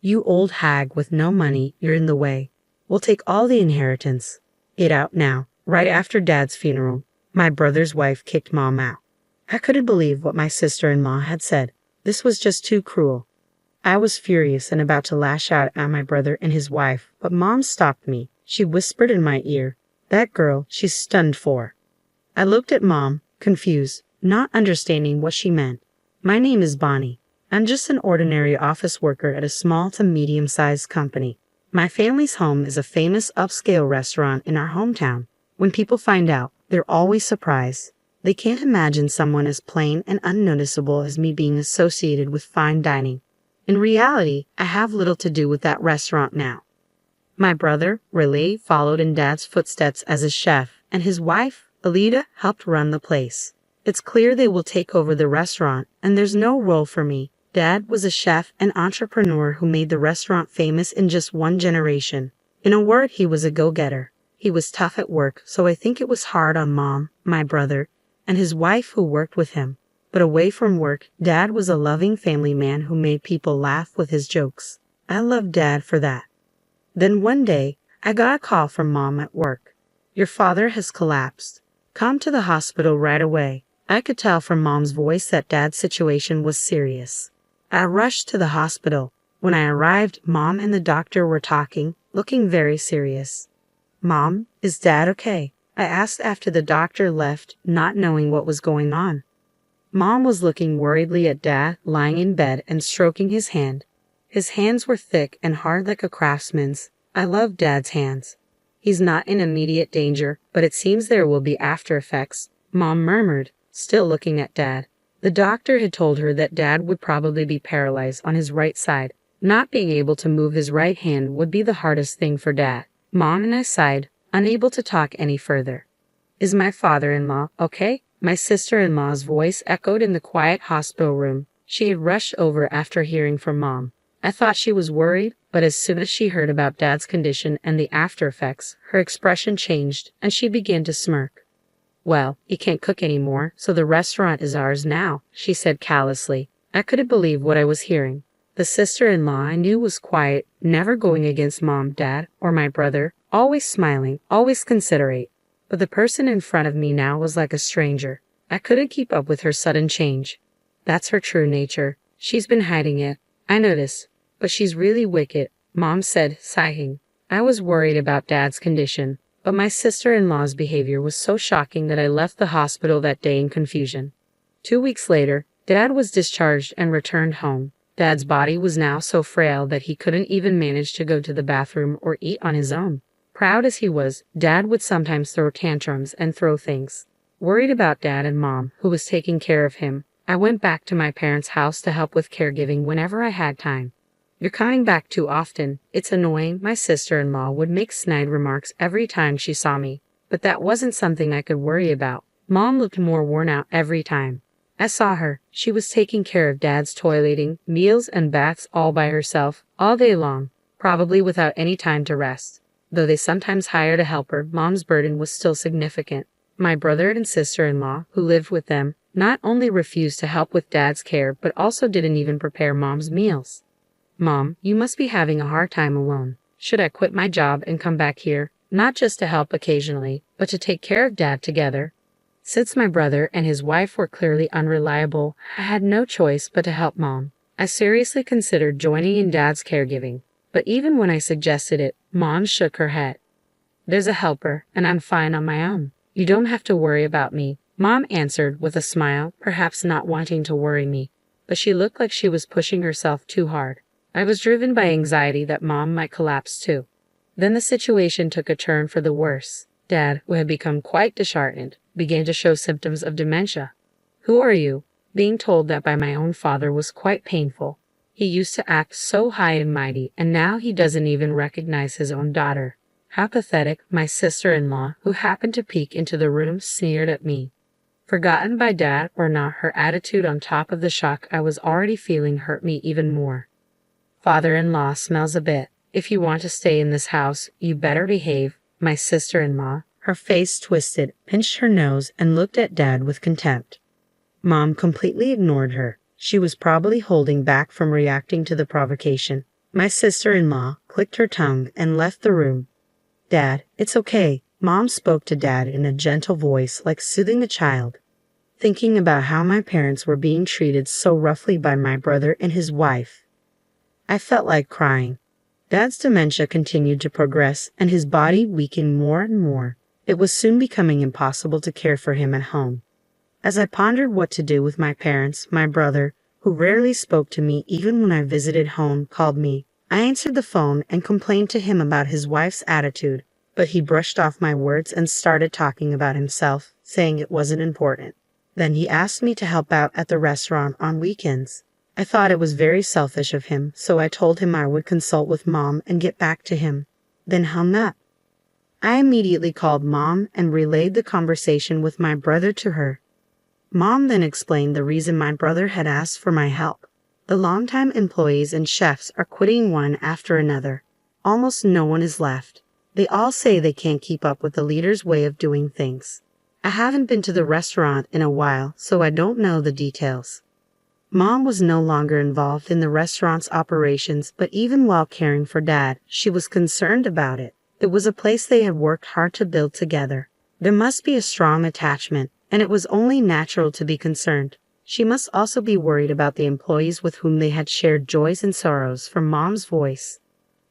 "You old hag with no money, you're in the way. We'll take all the inheritance. Get out now." Right after Dad's funeral, my brother's wife kicked Mom out. I couldn't believe what my sister-in-law had said. This was just too cruel. I was furious and about to lash out at my brother and his wife, but Mom stopped me. She whispered in my ear, "That girl, she's stunned for." I looked at Mom, confused, not understanding what she meant. "My name is Bonnie. I'm just an ordinary office worker at a small to medium-sized company. My family's home is a famous upscale restaurant in our hometown. When people find out, they're always surprised. They can't imagine someone as plain and unnoticeable as me being associated with fine dining. In reality, I have little to do with that restaurant now." My brother, Raleigh, followed in Dad's footsteps as a chef, and his wife, Alida, helped run the place. It's clear they will take over the restaurant, and there's no role for me. Dad was a chef and entrepreneur who made the restaurant famous in just one generation. In a word, he was a go-getter. He was tough at work, so I think it was hard on Mom, my brother, and his wife who worked with him. But away from work, Dad was a loving family man who made people laugh with his jokes. I loved Dad for that. Then one day, I got a call from Mom at work. "Your father has collapsed. Come to the hospital right away." I could tell from Mom's voice that Dad's situation was serious. I rushed to the hospital. When I arrived, Mom and the doctor were talking, looking very serious. "Mom, is Dad okay?" I asked after the doctor left, not knowing what was going on. Mom was looking worriedly at Dad, lying in bed and stroking his hand. His hands were thick and hard like a craftsman's. I love Dad's hands. "He's not in immediate danger, but it seems there will be after effects," Mom murmured, still looking at Dad. The doctor had told her that Dad would probably be paralyzed on his right side. Not being able to move his right hand would be the hardest thing for Dad. Mom and I sighed, unable to talk any further. "Is my father-in-law okay?" My sister-in-law's voice echoed in the quiet hospital room. She had rushed over after hearing from Mom. I thought she was worried, but as soon as she heard about Dad's condition and the after effects, her expression changed, and she began to smirk. "Well, he can't cook anymore, so the restaurant is ours now," she said callously. I couldn't believe what I was hearing. The sister-in-law I knew was quiet, never going against Mom, Dad, or my brother, always smiling, always considerate. But the person in front of me now was like a stranger. I couldn't keep up with her sudden change. "That's her true nature. She's been hiding it. I notice. But she's really wicked," Mom said, sighing. I was worried about Dad's condition, but my sister-in-law's behavior was so shocking that I left the hospital that day in confusion. 2 weeks later, Dad was discharged and returned home. Dad's body was now so frail that he couldn't even manage to go to the bathroom or eat on his own. Proud as he was, Dad would sometimes throw tantrums and throw things. Worried about Dad and Mom, who was taking care of him, I went back to my parents' house to help with caregiving whenever I had time. "You're coming back too often. It's annoying." My sister-in-law would make snide remarks every time she saw me, but that wasn't something I could worry about. Mom looked more worn out every time I saw her. She was taking care of Dad's toileting, meals, and baths all by herself, all day long, probably without any time to rest. Though they sometimes hired a helper, Mom's burden was still significant. My brother and sister-in-law, who lived with them, not only refused to help with Dad's care, but also didn't even prepare Mom's meals. "Mom, you must be having a hard time alone. Should I quit my job and come back here, not just to help occasionally, but to take care of Dad together?" Since my brother and his wife were clearly unreliable, I had no choice but to help Mom. I seriously considered joining in Dad's caregiving, but even when I suggested it, Mom shook her head. "There's a helper, and I'm fine on my own. You don't have to worry about me," Mom answered with a smile, perhaps not wanting to worry me, but she looked like she was pushing herself too hard. I was driven by anxiety that Mom might collapse too. Then the situation took a turn for the worse. Dad, who had become quite disheartened, began to show symptoms of dementia. "Who are you?" Being told that by my own father was quite painful. He used to act so high and mighty, and now he doesn't even recognize his own daughter. How pathetic, my sister-in-law, who happened to peek into the room, sneered at me. Forgotten by Dad or not, her attitude on top of the shock I was already feeling hurt me even more. "Father-in-law smells a bit. If you want to stay in this house, you better behave." My sister-in-law, her face twisted, pinched her nose and looked at Dad with contempt. Mom completely ignored her. She was probably holding back from reacting to the provocation. My sister-in-law clicked her tongue and left the room. Dad, it's okay. Mom spoke to Dad in a gentle voice, like soothing a child. Thinking about how my parents were being treated so roughly by my brother and his wife, I felt like crying. Dad's dementia continued to progress, and his body weakened more and more. It was soon becoming impossible to care for him at home. As I pondered what to do with my parents, my brother, who rarely spoke to me even when I visited home, called me. I answered the phone and complained to him about his wife's attitude, but he brushed off my words and started talking about himself, saying it wasn't important. Then he asked me to help out at the restaurant on weekends. I thought it was very selfish of him, so I told him I would consult with Mom and get back to him, then hung up. I immediately called Mom and relayed the conversation with my brother to her. Mom then explained the reason my brother had asked for my help. The longtime employees and chefs are quitting one after another. Almost no one is left. They all say they can't keep up with the leader's way of doing things. I haven't been to the restaurant in a while, so I don't know the details. Mom was no longer involved in the restaurant's operations, but even while caring for Dad, she was concerned about it. It was a place they had worked hard to build together. There must be a strong attachment, and it was only natural to be concerned. She must also be worried about the employees with whom they had shared joys and sorrows. From Mom's voice,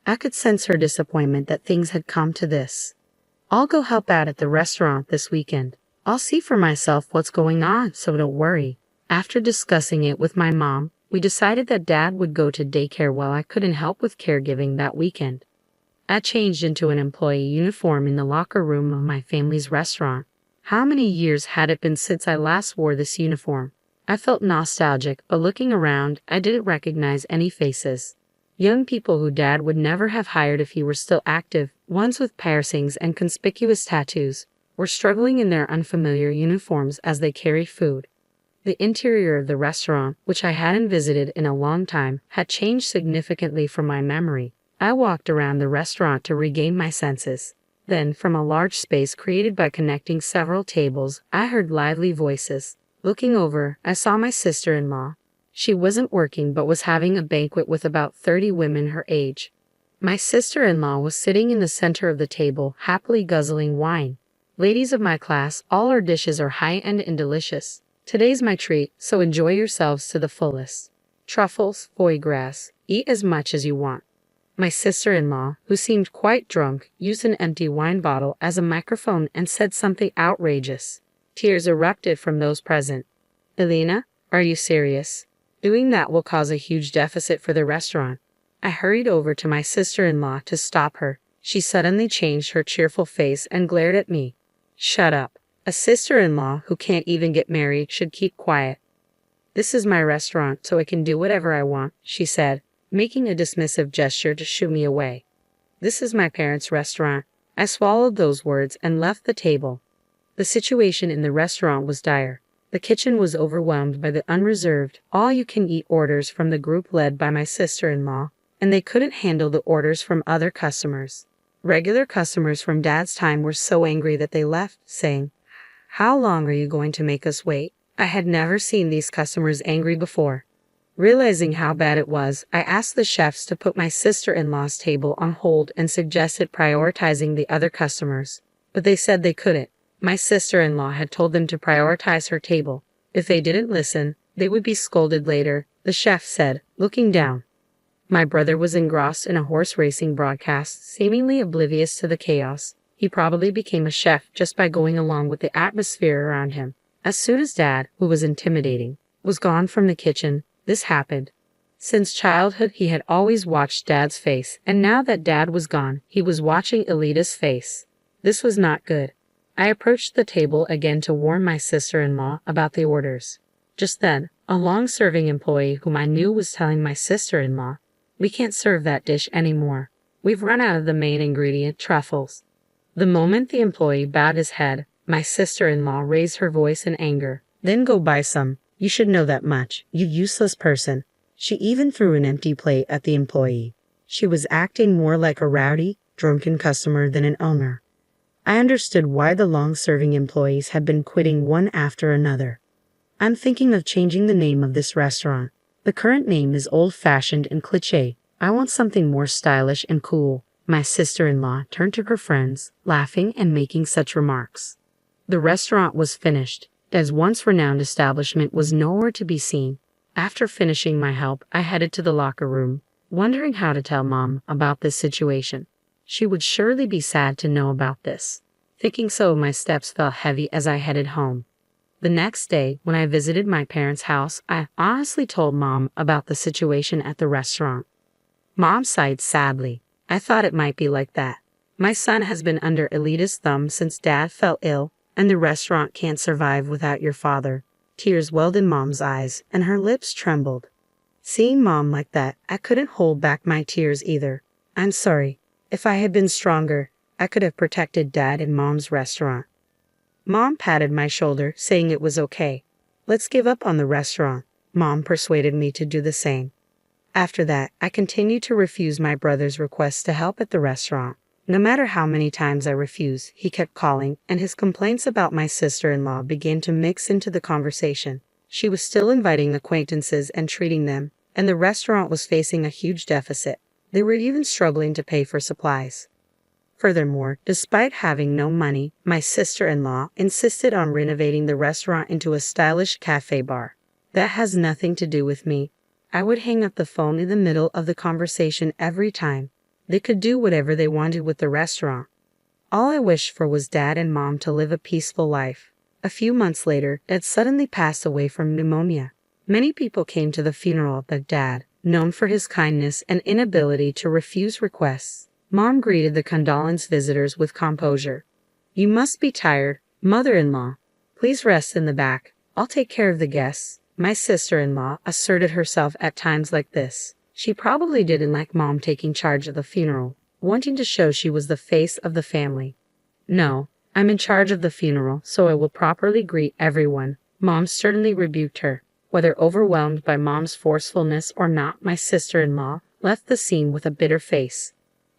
I could sense her disappointment that things had come to this. I'll go help out at the restaurant this weekend. I'll see for myself what's going on, so don't worry. After discussing it with my mom, we decided that Dad would go to daycare while I couldn't help with caregiving that weekend. I changed into an employee uniform in the locker room of my family's restaurant. How many years had it been since I last wore this uniform? I felt nostalgic, but looking around, I didn't recognize any faces. Young people who Dad would never have hired if he were still active, ones with piercings and conspicuous tattoos, were struggling in their unfamiliar uniforms as they carried food. The interior of the restaurant, which I hadn't visited in a long time, had changed significantly from my memory. I walked around the restaurant to regain my senses. Then, from a large space created by connecting several tables, I heard lively voices. Looking over, I saw my sister-in-law. She wasn't working but was having a banquet with about 30 women her age. My sister-in-law was sitting in the center of the table, happily guzzling wine. Ladies of my class, all our dishes are high-end and delicious. Today's my treat, so enjoy yourselves to the fullest. Truffles, foie gras, eat as much as you want. My sister-in-law, who seemed quite drunk, used an empty wine bottle as a microphone and said something outrageous. Tears erupted from those present. Elena, are you serious? Doing that will cause a huge deficit for the restaurant. I hurried over to my sister-in-law to stop her. She suddenly changed her cheerful face and glared at me. Shut up. A sister-in-law who can't even get married should keep quiet. This is my restaurant, so I can do whatever I want, she said, making a dismissive gesture to shoo me away. This is my parents' restaurant. I swallowed those words and left the table. The situation in the restaurant was dire. The kitchen was overwhelmed by the unreserved, all-you-can-eat orders from the group led by my sister-in-law, and they couldn't handle the orders from other customers. Regular customers from Dad's time were so angry that they left, saying, "How long are you going to make us wait?" I had never seen these customers angry before. Realizing how bad it was, I asked the chefs to put my sister-in-law's table on hold and suggested prioritizing the other customers, but they said they couldn't. My sister-in-law had told them to prioritize her table. If they didn't listen, they would be scolded later, the chef said, looking down. My brother was engrossed in a horse racing broadcast, seemingly oblivious to the chaos. He probably became a chef just by going along with the atmosphere around him. As soon as Dad, who was intimidating, was gone from the kitchen, this happened. Since childhood he had always watched Dad's face, and now that Dad was gone, he was watching Elita's face. This was not good. I approached the table again to warn my sister-in-law about the orders. Just then, a long-serving employee whom I knew was telling my sister-in-law, "We can't serve that dish anymore. We've run out of the main ingredient, truffles." The moment the employee bowed his head, my sister-in-law raised her voice in anger. "Then go buy some. You should know that much, you useless person." She even threw an empty plate at the employee. She was acting more like a rowdy, drunken customer than an owner. I understood why the long-serving employees had been quitting one after another. "I'm thinking of changing the name of this restaurant. The current name is old-fashioned and cliché. I want something more stylish and cool. My sister-in-law turned to her friends, laughing and making such remarks. The restaurant was finished. Dad's once renowned establishment was nowhere to be seen. After finishing my help, I headed to the locker room, wondering how to tell Mom about this situation. She would surely be sad to know about this. Thinking so, my steps felt heavy as I headed home. The next day, when I visited my parents' house, I honestly told Mom about the situation at the restaurant. Mom sighed sadly. I thought it might be like that. My son has been under Elita's thumb since Dad fell ill, and the restaurant can't survive without your father. Tears welled in Mom's eyes, and her lips trembled. Seeing Mom like that, I couldn't hold back my tears either. I'm sorry. If I had been stronger, I could have protected Dad and Mom's restaurant. Mom patted my shoulder, saying it was okay. Let's give up on the restaurant. Mom persuaded me to do the same. After that, I continued to refuse my brother's requests to help at the restaurant. No matter how many times I refused, he kept calling, and his complaints about my sister-in-law began to mix into the conversation. She was still inviting acquaintances and treating them, and the restaurant was facing a huge deficit. They were even struggling to pay for supplies. Furthermore, despite having no money, my sister-in-law insisted on renovating the restaurant into a stylish cafe bar. That has nothing to do with me. I would hang up the phone in the middle of the conversation every time. They could do whatever they wanted with the restaurant. All I wished for was Dad and Mom to live a peaceful life. A few months later, Dad suddenly passed away from pneumonia. Many people came to the funeral but Dad, known for his kindness and inability to refuse requests. Mom greeted the condolence visitors with composure. You must be tired, mother-in-law. Please rest in the back. I'll take care of the guests. My sister-in-law asserted herself at times like this. She probably didn't like Mom taking charge of the funeral, wanting to show she was the face of the family. No, I'm in charge of the funeral, so I will properly greet everyone. Mom sternly rebuked her. Whether overwhelmed by Mom's forcefulness or not, my sister-in-law left the scene with a bitter face.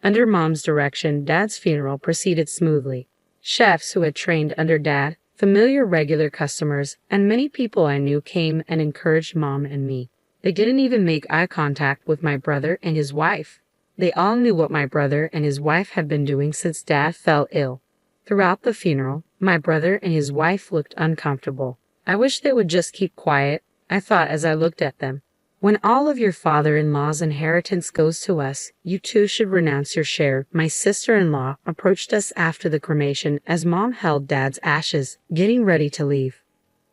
Under Mom's direction, Dad's funeral proceeded smoothly. Chefs who had trained under Dad, familiar regular customers, and many people I knew came and encouraged Mom and me. They didn't even make eye contact with my brother and his wife. They all knew what my brother and his wife had been doing since Dad fell ill. Throughout the funeral, my brother and his wife looked uncomfortable. I wish they would just keep quiet, I thought as I looked at them. When all of your father-in-law's inheritance goes to us, you too should renounce your share. My sister-in-law approached us after the cremation as Mom held Dad's ashes, getting ready to leave.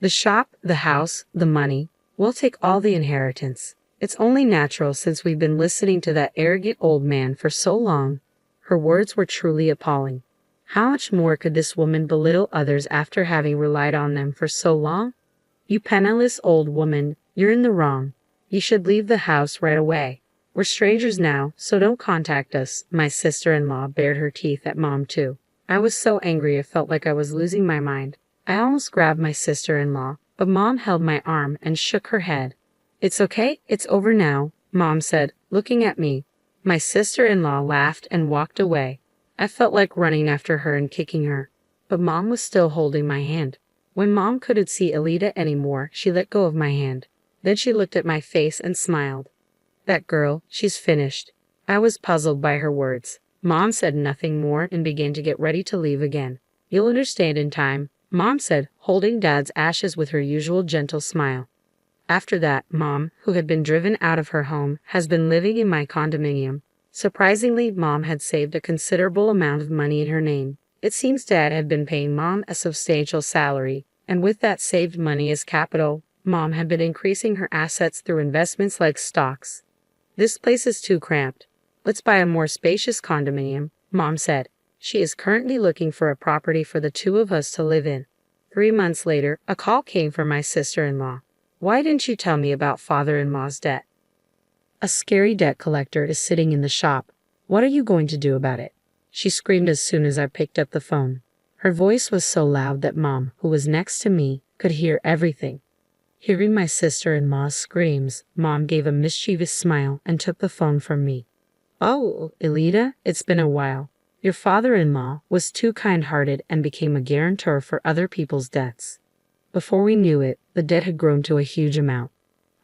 The shop, the house, the money, we'll take all the inheritance. It's only natural since we've been listening to that arrogant old man for so long. Her words were truly appalling. How much more could this woman belittle others after having relied on them for so long? You penniless old woman, you're in the wrong. You should leave the house right away. We're strangers now, so don't contact us. My sister-in-law bared her teeth at Mom too. I was so angry I felt like I was losing my mind. I almost grabbed my sister-in-law, but Mom held my arm and shook her head. It's okay, it's over now, Mom said, looking at me. My sister-in-law laughed and walked away. I felt like running after her and kicking her, but Mom was still holding my hand. When Mom couldn't see Elita anymore, she let go of my hand. Then she looked at my face and smiled. That girl, she's finished. I was puzzled by her words. Mom said nothing more and began to get ready to leave again. You'll understand in time, Mom said, holding Dad's ashes with her usual gentle smile. After that, Mom, who had been driven out of her home, has been living in my condominium. Surprisingly, Mom had saved a considerable amount of money in her name. It seems Dad had been paying Mom a substantial salary, and with that saved money as capital, Mom had been increasing her assets through investments like stocks. This place is too cramped. Let's buy a more spacious condominium, Mom said. She is currently looking for a property for the two of us to live in. 3 months later, a call came from my sister-in-law. Why didn't you tell me about father-in-law's debt? A scary debt collector is sitting in the shop. What are you going to do about it? She screamed as soon as I picked up the phone. Her voice was so loud that Mom, who was next to me, could hear everything. Hearing my sister-in-law's screams, Mom gave a mischievous smile and took the phone from me. Oh, Elita, it's been a while. Your father-in-law was too kind-hearted and became a guarantor for other people's debts. Before we knew it, the debt had grown to a huge amount.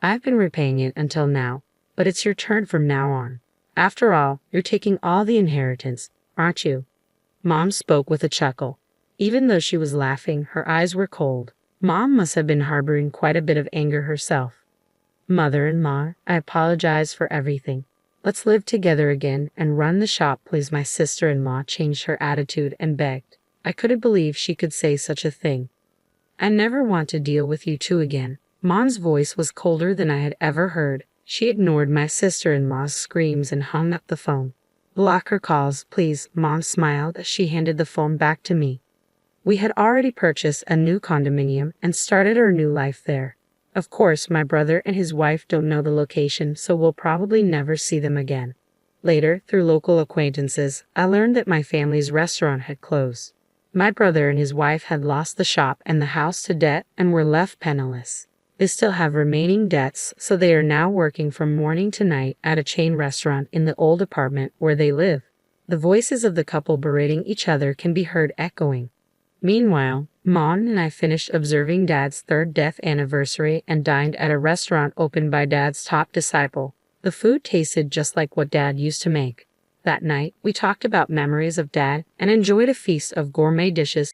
I've been repaying it until now, but it's your turn from now on. After all, you're taking all the inheritance, aren't you? Mom spoke with a chuckle. Even though she was laughing, her eyes were cold. Mom must have been harboring quite a bit of anger herself. Mother-in-law, I apologize for everything. Let's live together again and run the shop, please. My sister-in-law changed her attitude and begged. I couldn't believe she could say such a thing. I never want to deal with you two again. Mom's voice was colder than I had ever heard. She ignored my sister-in-law's screams and hung up the phone. Block her calls, please. Mom smiled as she handed the phone back to me. We had already purchased a new condominium and started our new life there. Of course, my brother and his wife don't know the location, so we'll probably never see them again. Later, through local acquaintances, I learned that my family's restaurant had closed. My brother and his wife had lost the shop and the house to debt and were left penniless. They still have remaining debts, so they are now working from morning to night at a chain restaurant in the old apartment where they live. The voices of the couple berating each other can be heard echoing. Meanwhile, Mom and I finished observing Dad's third death anniversary and dined at a restaurant opened by Dad's top disciple. The food tasted just like what Dad used to make. That night, we talked about memories of Dad and enjoyed a feast of gourmet dishes